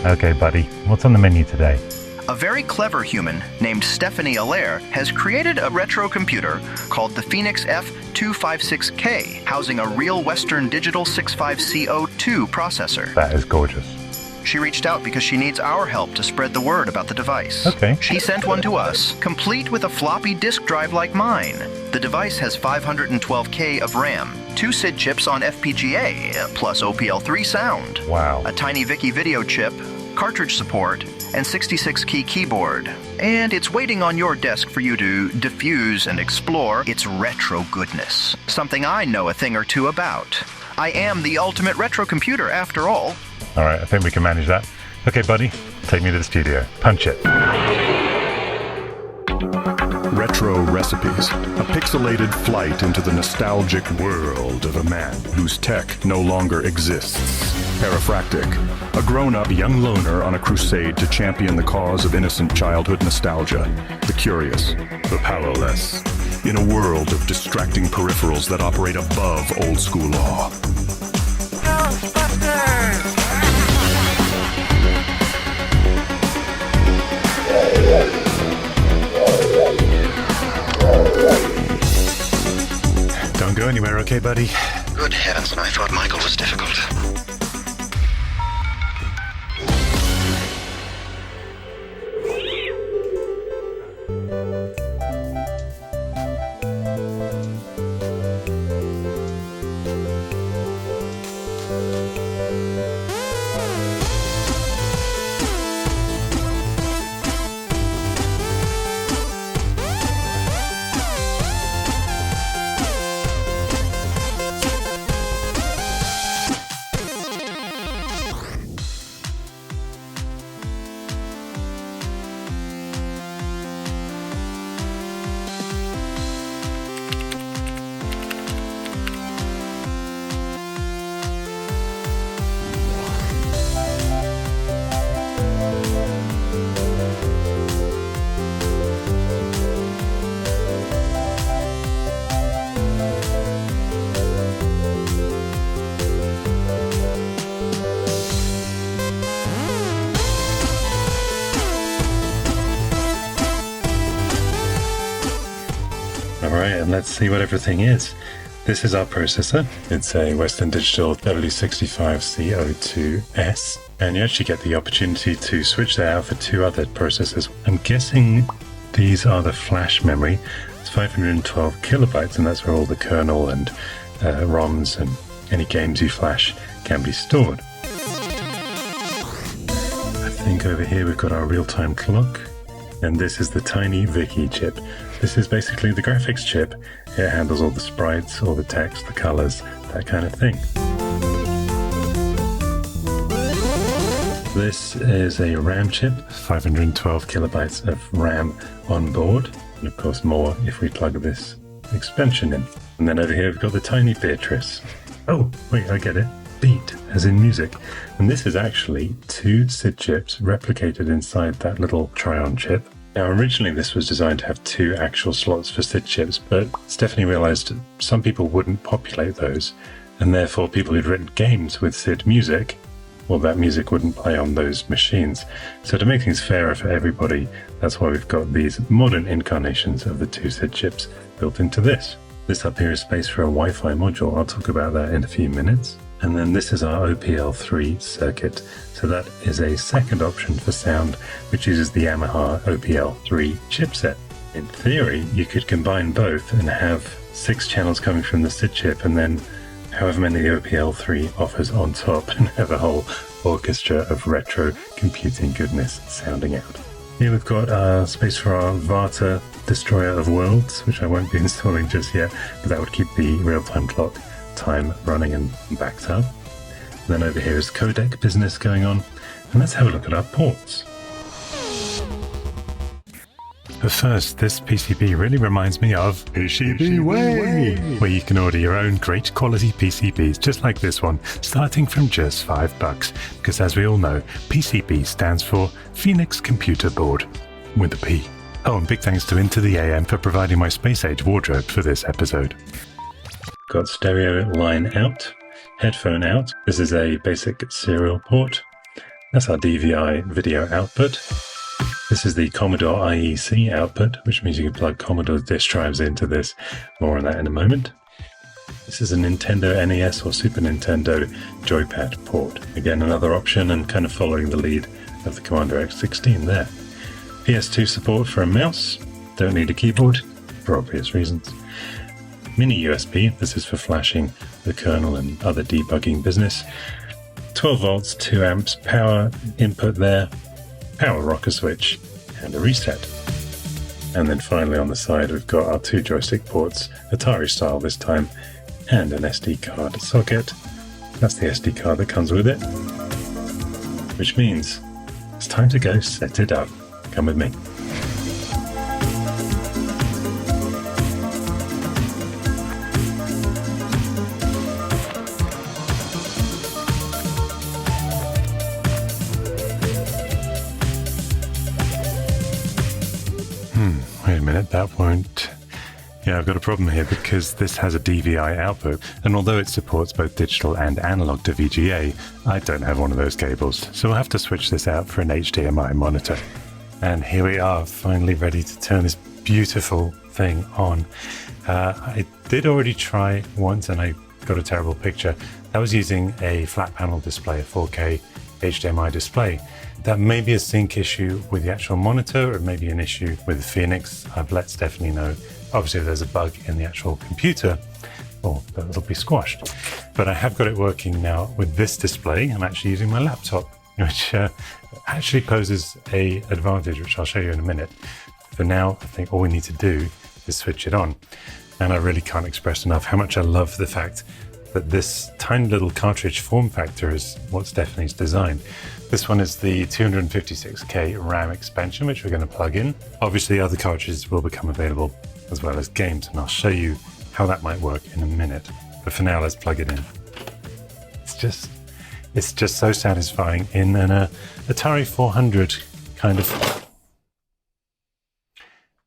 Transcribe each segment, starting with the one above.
Okay, buddy, what's on the menu today? A very clever human named Stephanie Allaire has created a retro computer called the Foenix F256K, housing a real Western Digital 65C02 processor. That is gorgeous. She reached out because she needs our help to spread the word about the device. Okay. She sent one to us, complete with a floppy disk drive like mine. The device has 512K of RAM, 2 SID chips on FPGA, plus OPL3 sound. Wow. A tiny Viki video chip, cartridge support, and 66-key keyboard. And it's waiting on your desk for you to diffuse and explore its retro goodness. Something I know a thing or two about. I am the ultimate retro computer, after all. All right, I think we can manage that. Okay, buddy, take me to the studio. Punch it. Retro Recipes, a pixelated flight into the nostalgic world of a man whose tech no longer exists. Ladyfractic, a grown-up young loner on a crusade to champion the cause of innocent childhood nostalgia, the curious, the powerless, in a world of distracting peripherals that operate above old-school law. Don't go anywhere, okay, buddy? Good heavens, I thought Michael was difficult. Alright, and let's see what everything is. This is our processor. It's a Western Digital W65C02S, and you actually get the opportunity to switch that out for 2 other processors. I'm guessing these are the flash memory. It's 512 kilobytes, and that's where all the kernel and ROMs and any games you flash can be stored. I think over here we've got our real-time clock, and this is the tiny Viki chip. This is basically the graphics chip. It handles all the sprites, all the text, the colors, that kind of thing. This is a RAM chip, 512 kilobytes of RAM on board, and of course more if we plug this expansion in. And then over here we've got the tiny Beatrice. Oh, wait, I get it. Beat, as in music. And this is actually 2 SID chips replicated inside that little Tryon chip. Now, originally this was designed to have 2 actual slots for SID chips, but Stephanie realized some people wouldn't populate those, and therefore people who'd written games with SID music, well, that music wouldn't play on those machines. So to make things fairer for everybody, that's why we've got these modern incarnations of the 2 SID chips built into this. This up here is space for a Wi-Fi module. I'll talk about that in a few minutes. And then this is our OPL3 circuit. So that is a second option for sound, which uses the Yamaha OPL3 chipset. In theory, you could combine both and have 6 channels coming from the SID chip and then however many the OPL3 offers on top, and have a whole orchestra of retro computing goodness sounding out. Here we've got space for our Varta Destroyer of Worlds, which I won't be installing just yet, but that would keep the real-time clock time running and backed up. And then over here is codec business going on, and let's have a look at our ports. But first, this PCB really reminds me of PCB Way, where you can order your own great quality PCBs just like this one, starting from just $5, because as we all know, PCB stands for Phoenix Computer Board, with a P. Oh, and big thanks to Into the AM for providing my space age wardrobe for this episode. got stereo line out, headphone out. This is a basic serial port. That's our DVI video output. This is the Commodore IEC output, which means you can plug Commodore disk drives into this. More on that in a moment. This is a Nintendo NES or Super Nintendo joypad port. Again, another option and kind of following the lead of the Commander X16 there. PS2 support for a mouse. Don't need a keyboard, for obvious reasons. Mini USB, this is for flashing the kernel and other debugging business. 12 volts, 2 amps, power input there, power rocker switch, and a reset. And then finally on the side we've got our 2 joystick ports, Atari style this time, and an SD card socket. That's the SD card that comes with it. Which means it's time to go set it up. Come with me. Wait a minute, that won't... Yeah, I've got a problem here because this has a DVI output, and although it supports both digital and analog to VGA, I don't have one of those cables, so we'll have to switch this out for an HDMI monitor. And here we are, finally ready to turn this beautiful thing on. I did already try once and I got a terrible picture. That was using a flat panel display, a 4K HDMI display. That may be a sync issue with the actual monitor, or it may be an issue with the Foenix. I've let Stephanie know. Obviously, if there's a bug in the actual computer, well, that'll be squashed. But I have got it working now with this display. I'm actually using my laptop, which actually poses an advantage, which I'll show you in a minute. For now, I think all we need to do is switch it on. And I really can't express enough how much I love the fact that this tiny little cartridge form factor is what Stephanie's designed. This one is the 256K RAM expansion, which we're going to plug in. Obviously, other cartridges will become available as well as games, and I'll show you how that might work in a minute. But for now, let's plug it in. It's just so satisfying in an Atari 400 kind of...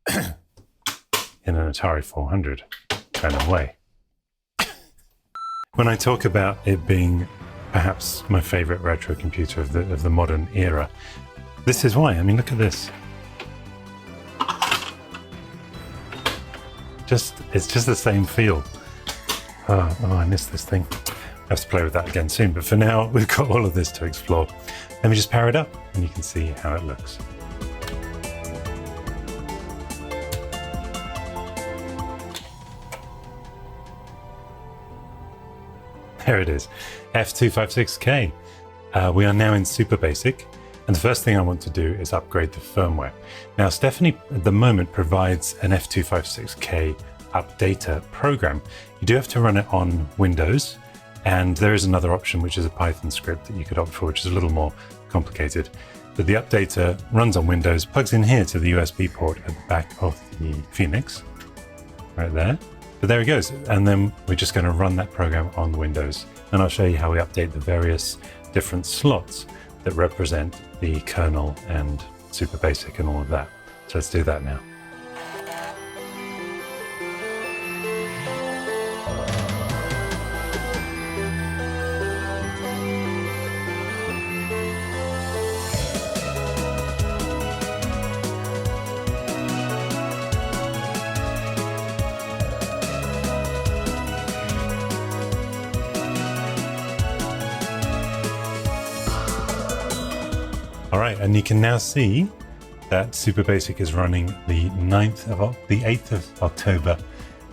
in an Atari 400 kind of way. When I talk about it being perhaps my favorite retro computer of the modern era, this is why. I mean, look at this. It's just the same feel. Oh, I missed this thing. I have to play with that again soon, but for now we've got all of this to explore. Let me just power it up and you can see how it looks. There it is, F256K. We are now in Super Basic, and the first thing I want to do is upgrade the firmware. Now, Stephanie at the moment provides an F256K updater program. You do have to run it on Windows, and there is another option, which is a Python script that you could opt for, which is a little more complicated. But the updater runs on Windows, plugs in here to the USB port at the back of the Foenix, right there. But there it goes, and then we're just going to run that program on the Windows, and I'll show you how we update the various different slots that represent the kernel and Super Basic and all of that. So let's do that now. All right, and you can now see that Super Basic is running the 8th of October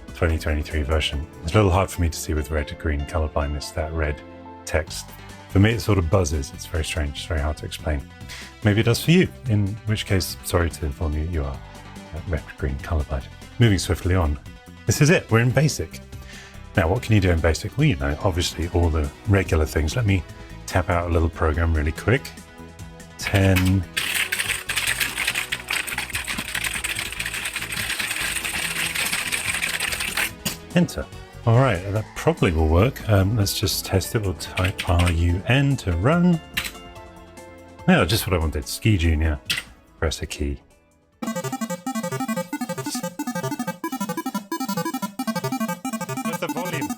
2023 version. It's a little hard for me to see with red to green color blindness, that red text. For me, it sort of buzzes. It's very strange. It's very hard to explain. Maybe it does for you, in which case, sorry to inform you, you are red to green colorblind. Moving swiftly on. This is it. We're in Basic. Now, what can you do in Basic? Well, you know, obviously all the regular things. Let me tap out a little program really quick. 10. Enter. All right, that probably will work. Let's just test it. We'll type RUN to run. Yeah, just what I wanted. Ski Junior. Press a key. That's the volume.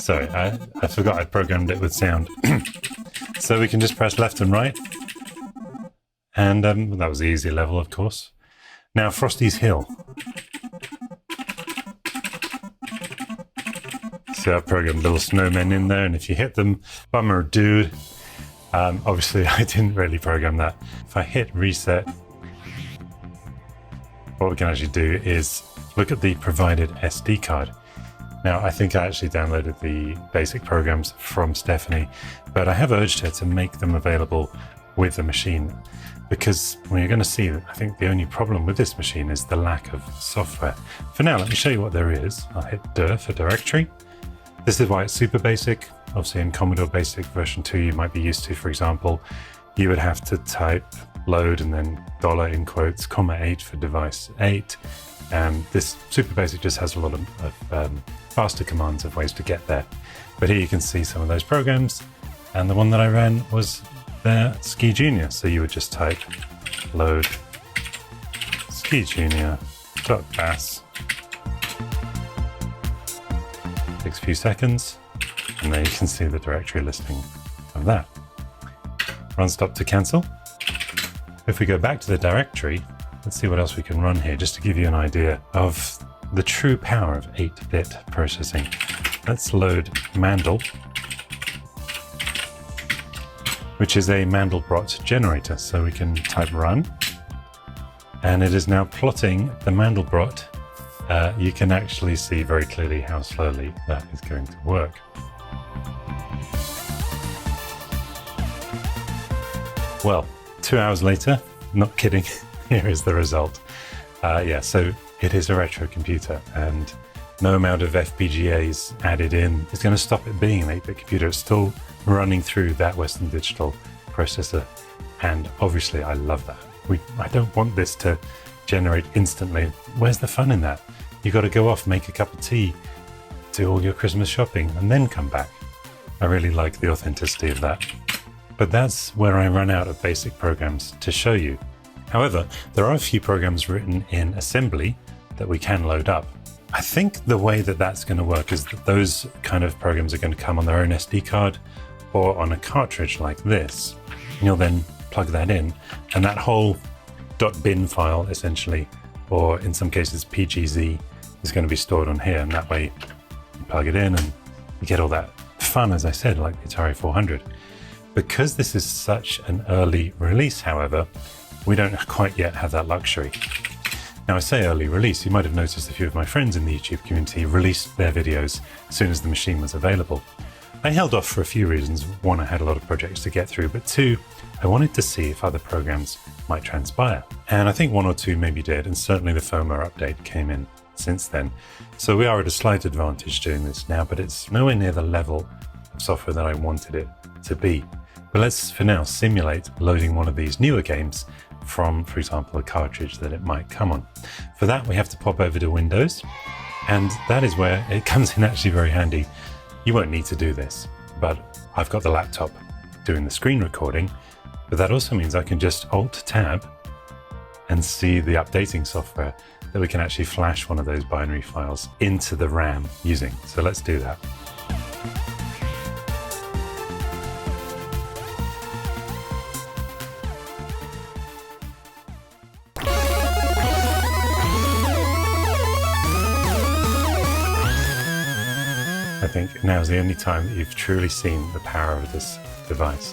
Sorry, I forgot I programmed it with sound. So we can just press left and right. And that was the easy level, of course. Now, Frosty's Hill. So I've programmed little snowmen in there, and if you hit them, bummer dude. Obviously, I didn't really program that. If I hit reset, what we can actually do is look at the provided SD card. Now, I think I actually downloaded the basic programs from Stephanie, but I have urged her to make them available with the machine, because when you're going to see, I think the only problem with this machine is the lack of software. For now, let me show you what there is. I'll hit dir for directory. This is why it's super basic. Obviously in Commodore Basic version 2 you might be used to, for example, you would have to type load and then $ in quotes, $8 for device 8. And this super basic just has a lot of faster commands of ways to get there. But here you can see some of those programs, and the one that I ran was their Ski Junior. So you would just type load Ski Junior.bas. Takes a few seconds, and there you can see the directory listing of that. Run stop to cancel. If we go back to the directory, let's see what else we can run here, just to give you an idea of the true power of 8-bit processing. Let's load Mandel, which is a Mandelbrot generator. So we can type run, and it is now plotting the Mandelbrot. You can actually see very clearly how slowly that is going to work. Well, 2 hours later, not kidding, here is the result. Yeah, so it is a retro computer, and no amount of FPGAs added in is going to stop it being an 8-bit computer. It's still running through that Western Digital processor, and obviously I love that. I don't want this to generate instantly. Where's the fun in that? You got to go off, make a cup of tea, do all your Christmas shopping, and then come back. I really like the authenticity of that. But that's where I run out of basic programs to show you. However, there are a few programs written in assembly that we can load up. I think the way that that's going to work is that those kind of programs are going to come on their own SD card or on a cartridge like this. You'll then plug that in, and that whole .bin file essentially, or in some cases PGZ, is going to be stored on here, and that way you plug it in and you get all that fun, as I said, like the Atari 400. Because this is such an early release, however, we don't quite yet have that luxury. Now, I say early release, you might have noticed a few of my friends in the YouTube community released their videos as soon as the machine was available. I held off for a few reasons. One, I had a lot of projects to get through, but two, I wanted to see if other programs might transpire. And I think one or two maybe did, and certainly the firmware update came in since then. So we are at a slight advantage doing this now, but it's nowhere near the level of software that I wanted it to be. But let's, for now, simulate loading one of these newer games from, for example, a cartridge that it might come on. For that, we have to pop over to Windows, and that is where it comes in actually very handy. You won't need to do this, but I've got the laptop doing the screen recording, but that also means I can just Alt-Tab and see the updating software that we can actually flash one of those binary files into the RAM using. So let's do that. I think now is the only time that you've truly seen the power of this device.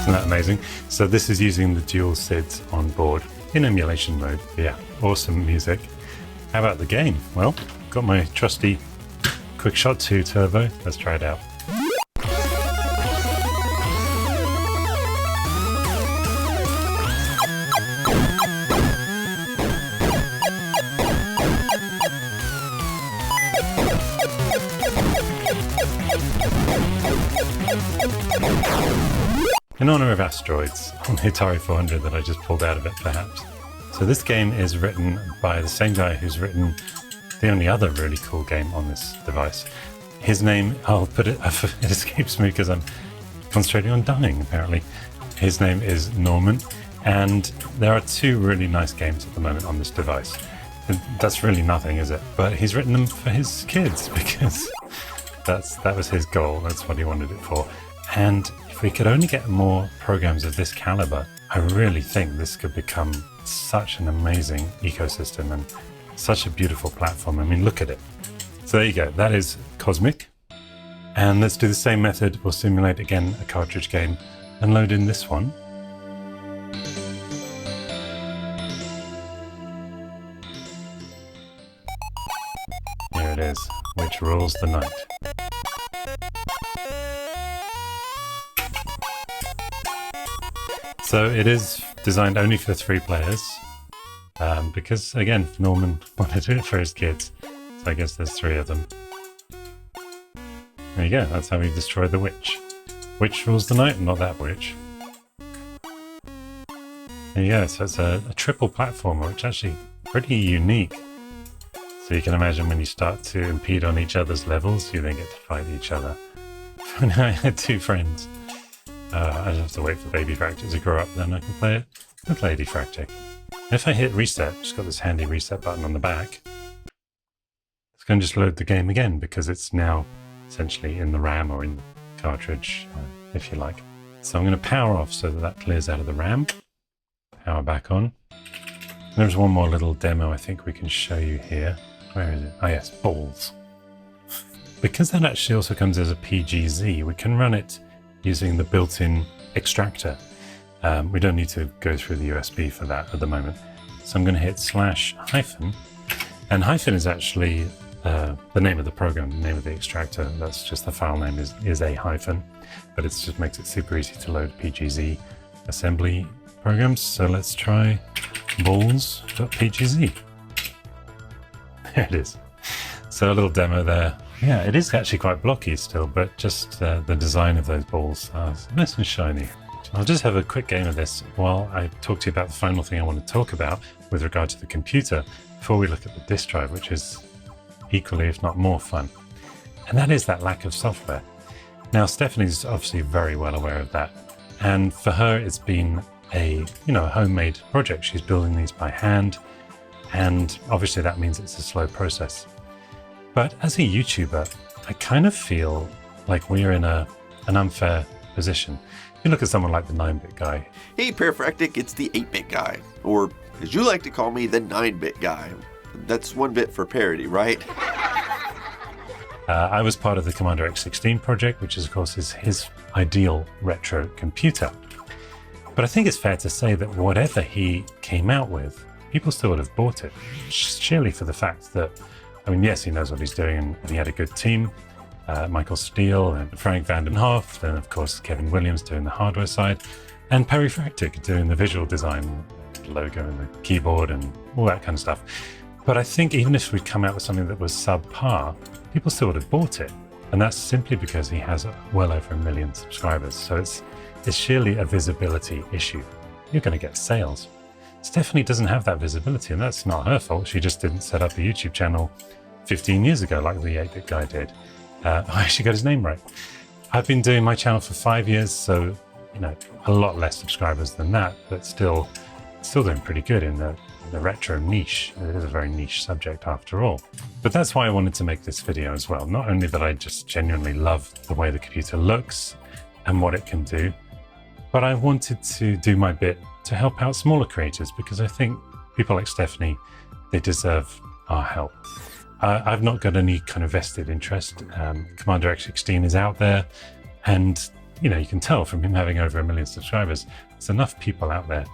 Isn't that amazing? So this is using the dual SIDs on board in emulation mode. Yeah, awesome music. How about the game? Well, got my trusty QuickShot 2 Turbo. Let's try it out. In honor of asteroids on the Atari 400 that I just pulled out of it, perhaps. So this game is written by the same guy who's written the only other really cool game on this device. His name, I'll put it, it escapes me because I'm concentrating on dying, apparently. His name is Norman, and there are 2 really nice games at the moment on this device. That's really nothing, is it? But he's written them for his kids because that was his goal. That's what he wanted it for. And if we could only get more programs of this caliber, I really think this could become such an amazing ecosystem and such a beautiful platform. I mean, look at it. So there you go. That is Cosmic. And let's do the same method. We'll simulate again a cartridge game and load in this one. Here it is. Which rules the night? So it is designed only for 3 players, because again, Norman wanted it for his kids. So I guess there's 3 of them. There you go, that's how we destroyed the witch. Witch rules the night, not that witch. There you go, so it's a triple platformer, which is actually pretty unique. So you can imagine when you start to impede on each other's levels, you then get to fight each other. And I had 2 friends. I just have to wait for Ladyfractic to grow up, then I can play it with Ladyfractic. If I hit reset, just got this handy reset button on the back, it's going to just load the game again because it's now essentially in the RAM or in the cartridge, if you like. So I'm going to power off so that clears out of the RAM. Power back on. There's one more little demo I think we can show you here. Where is it? Oh yes, balls. Because that actually also comes as a PGZ, we can run it using the built-in extractor. We don't need to go through the USB for that at the moment. So I'm going to hit /-, and hyphen is actually the name of the program, the name of the extractor. That's just the file name is a hyphen, but it just makes it super easy to load PGZ assembly programs. So let's try balls.pgz. There it is. So a little demo there. Yeah, it is actually quite blocky still, but just the design of those balls are nice and shiny. I'll just have a quick game of this while I talk to you about the final thing I want to talk about with regard to the computer before we look at the disk drive, which is equally, if not more, fun. And that is that lack of software. Now, Stephanie's obviously very well aware of that. And for her, it's been a homemade project. She's building these by hand. And obviously that means it's a slow process. But as a YouTuber, I kind of feel like we're in an unfair position. You look at someone like the 9-bit guy. Hey, Parafractic, it's the 8-bit guy. Or, as you like to call me, the 9-bit guy. That's 1 bit for parody, right? I was part of the Commodore X16 project, which is, of course, his ideal retro computer. But I think it's fair to say that whatever he came out with, people still would have bought it. Surely for the fact that, I mean, yes, he knows what he's doing and he had a good team. Michael Steele and Frank Vanden Hoff, then of course Kevin Williams doing the hardware side, and Perry-Fractic doing the visual design, the logo and the keyboard and all that kind of stuff. But I think even if we'd come out with something that was subpar, people still would have bought it. And that's simply because he has well over 1 million subscribers. So it's surely a visibility issue. You're going to get sales. Stephanie doesn't have that visibility, and that's not her fault. She just didn't set up a YouTube channel 15 years ago like the 8-bit guy did. I actually got his name right. I've been doing my channel for 5 years, so a lot less subscribers than that, but still doing pretty good in the retro niche. It is a very niche subject after all. But that's why I wanted to make this video as well. Not only that I just genuinely love the way the computer looks and what it can do, but I wanted to do my bit to help out smaller creators, because I think people like Stephanie, they deserve our help. I've not got any kind of vested interest. Commander X16 is out there, and you can tell from him having over 1 million subscribers, there's enough people out there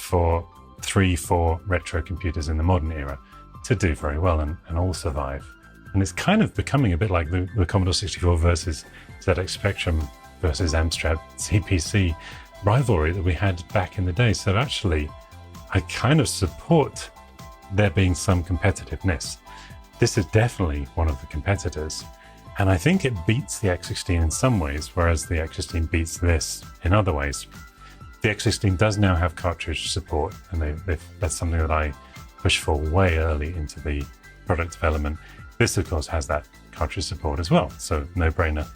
for 3-4 retro computers in the modern era to do very well and all survive. And it's kind of becoming a bit like the Commodore 64 versus ZX Spectrum versus Amstrad CPC rivalry that we had back in the day. So actually, I kind of support there being some competitiveness. This is definitely one of the competitors, and I think it beats the X16 in some ways, whereas the X16 beats this in other ways. The X16 does now have cartridge support, and that's something that I pushed for way early into the product development. This, of course, has that cartridge support as well, so no-brainer,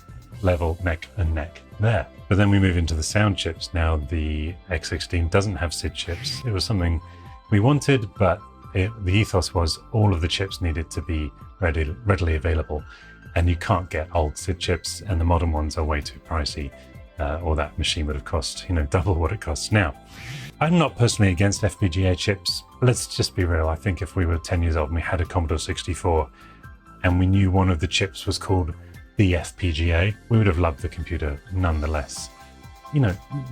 level neck and neck there. But then we move into the sound chips. Now the X16 doesn't have SID chips. It was something we wanted, but the ethos was all of the chips needed to be readily available, and you can't get old SID chips, and the modern ones are way too pricey, or that machine would have cost, double what it costs now. I'm not personally against FPGA chips. Let's just be real. I think if we were 10 years old and we had a Commodore 64 and we knew one of the chips was called the FPGA, we would have loved the computer nonetheless.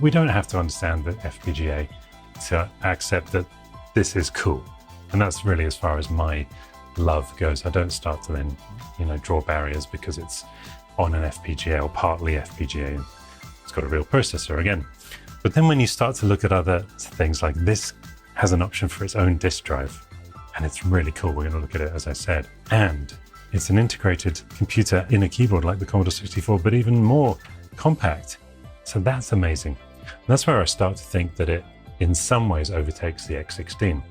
We don't have to understand the FPGA to accept that this is cool. And that's really as far as my love goes. I don't start to then, draw barriers because it's on an FPGA or partly FPGA. It's got a real processor again. But then when you start to look at other things, like this has an option for its own disk drive, and it's really cool. We're going to look at it, as I said. And it's an integrated computer in a keyboard like the Commodore 64, but even more compact. So that's amazing. And that's where I start to think that it, in some ways, overtakes the X16.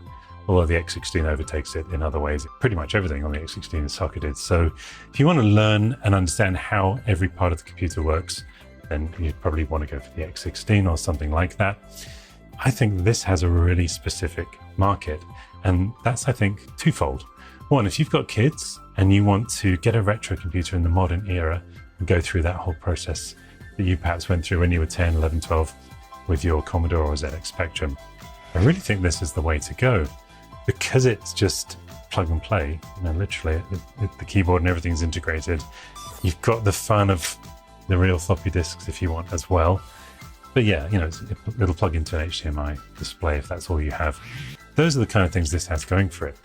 Although the X16 overtakes it in other ways. Pretty much everything on the X16 is socketed. So if you want to learn and understand how every part of the computer works, then you'd probably want to go for the X16 or something like that. I think this has a really specific market, and that's, I think, twofold. One, if you've got kids and you want to get a retro computer in the modern era and go through that whole process that you perhaps went through when you were 10, 11, 12 with your Commodore or ZX Spectrum, I really think this is the way to go, because it's just plug and play. Literally, the keyboard and everything's integrated. You've got the fun of the real floppy disks if you want as well. But yeah, it'll plug into an HDMI display if that's all you have. Those are the kind of things this has going for it.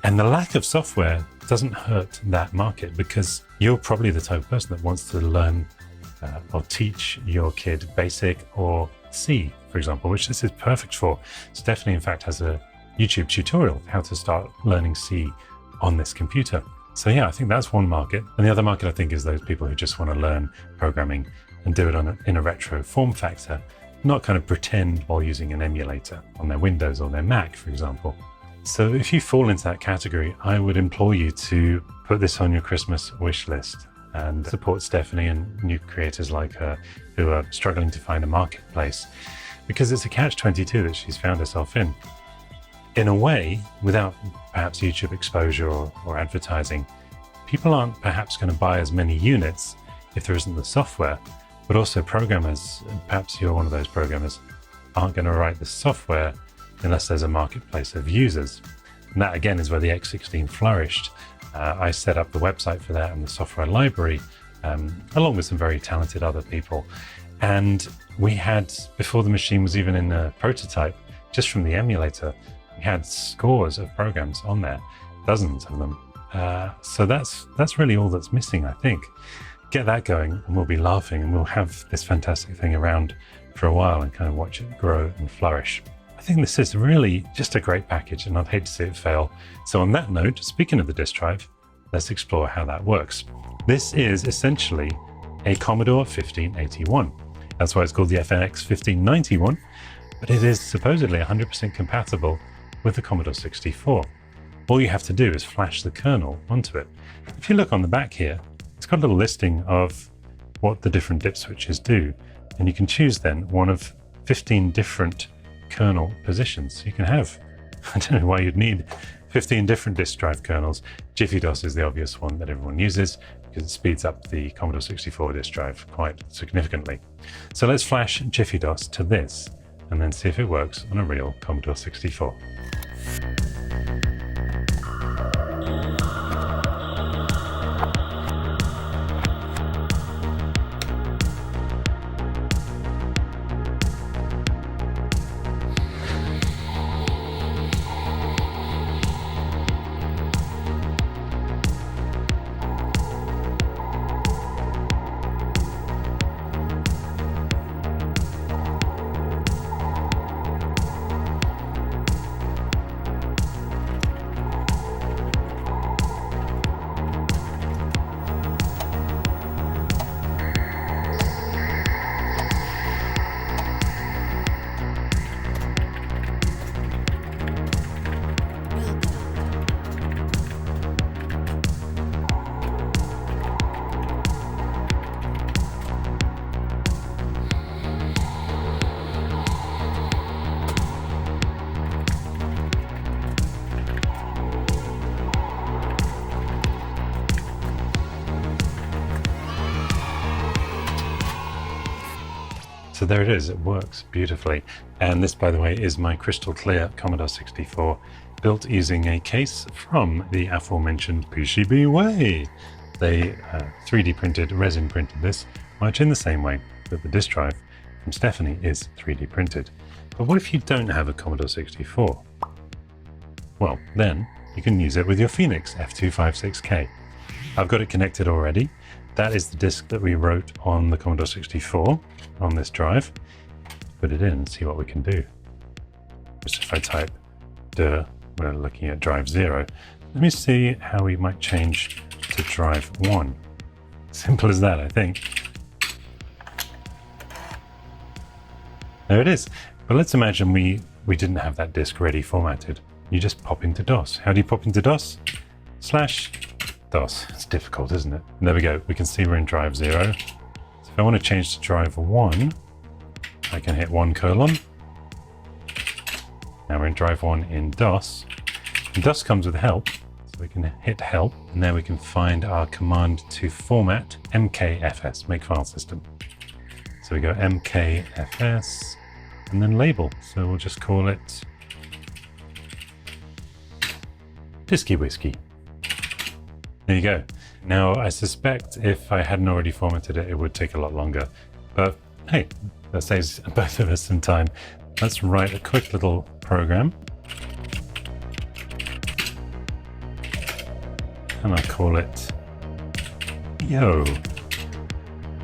And the lack of software doesn't hurt that market, because you're probably the type of person that wants to learn or teach your kid BASIC or C, for example, which this is perfect for. Stephanie, in fact, has a YouTube tutorial of how to start learning C on this computer. So yeah, I think that's one market. And the other market, I think, is those people who just want to learn programming and do it in a retro form factor, not kind of pretend while using an emulator on their Windows or their Mac, for example. So if you fall into that category, I would implore you to put this on your Christmas wish list and support Stephanie and new creators like her who are struggling to find a marketplace, because it's a catch-22 that she's found herself in. In a way, without perhaps YouTube exposure or advertising, people aren't perhaps going to buy as many units if there isn't the software, but also programmers, and perhaps you're one of those programmers, aren't going to write the software unless there's a marketplace of users. And that again is where the X16 flourished. I set up the website for that and the software library, along with some very talented other people. And we had, before the machine was even in a prototype, just from the emulator, we had scores of programs on there, dozens of them. So that's really all that's missing, I think. Get that going and we'll be laughing, and we'll have this fantastic thing around for a while and kind of watch it grow and flourish. I think this is really just a great package, and I'd hate to see it fail. So on that note, speaking of the disk drive, let's explore how that works. This is essentially a Commodore 1581. That's why it's called the FNX 1591, but it is supposedly 100% compatible with the Commodore 64. All you have to do is flash the kernel onto it. If you look on the back here, it's got a little listing of what the different dip switches do, and you can choose then one of 15 different kernel positions. You can have, I don't know why you'd need 15 different disk drive kernels. Jiffy DOS is the obvious one that everyone uses because it speeds up the Commodore 64 disk drive quite significantly. So let's flash Jiffy DOS to this and then see if it works on a real Commodore 64. So there it is, it works beautifully. And this, by the way, is my crystal clear Commodore 64, built using a case from the aforementioned PCBWay. They 3D printed, resin printed this, much in the same way that the disk drive from Stephanie is 3D printed. But what if you don't have a Commodore 64? Well, then you can use it with your Foenix F256K. I've got it connected already. That is the disk that we wrote on the Commodore 64 on this drive. Put it in and see what we can do. Just if I type dir, we're looking at drive 0. Let me see how we might change to drive 1. Simple as that, I think. There it is. But let's imagine we didn't have that disk ready formatted. You just pop into DOS. How do you pop into DOS? /DOS. It's difficult, isn't it? And there we go. We can see we're in drive 0. So if I want to change to drive 1, I can hit 1:. Now we're in drive 1 in DOS. And DOS comes with help. So we can hit help, and there we can find our command to format mkfs, make file system. So we go mkfs, and then label. So we'll just call it Disky Whiskey. There you go. Now, I suspect if I hadn't already formatted it, it would take a lot longer. But hey, that saves both of us some time. Let's write a quick little program. And I'll call it Yo.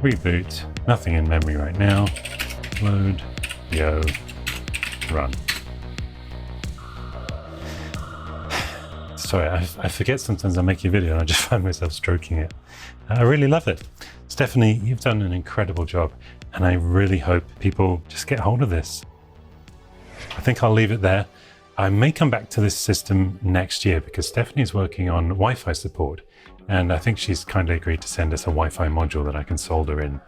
Reboot. Nothing in memory right now. Load. Yo. Run. Sorry, I forget sometimes I make a video and I just find myself stroking it. I really love it. Stephanie, you've done an incredible job, and I really hope people just get hold of this. I think I'll leave it there. I may come back to this system next year because Stephanie's working on Wi-Fi support, and I think she's kindly agreed to send us a Wi-Fi module that I can solder in,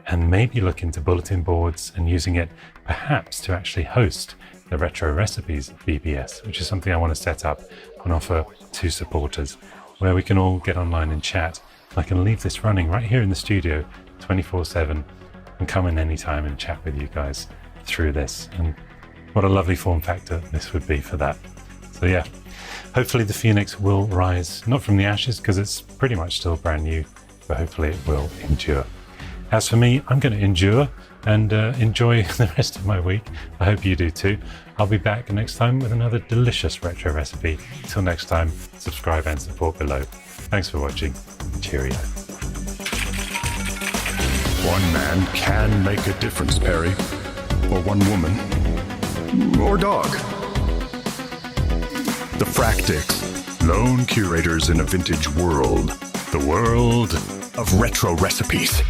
and maybe look into bulletin boards and using it perhaps to actually host the Retro Recipes VBS, which is something I want to set up and offer to supporters, where we can all get online and chat. I can leave this running right here in the studio 24/7 and come in anytime and chat with you guys through this. And what a lovely form factor this would be for that. So yeah, hopefully the Foenix will rise, not from the ashes because it's pretty much still brand new, but hopefully it will endure. As for me, I'm going to endure and enjoy the rest of my week. I hope you do too. I'll be back next time with another delicious retro recipe. Till next time, subscribe and support below. Thanks for watching. Cheerio. One man can make a difference, Perry. Or one woman. Or dog. The Fractics, lone curators in a vintage world. The world of retro recipes.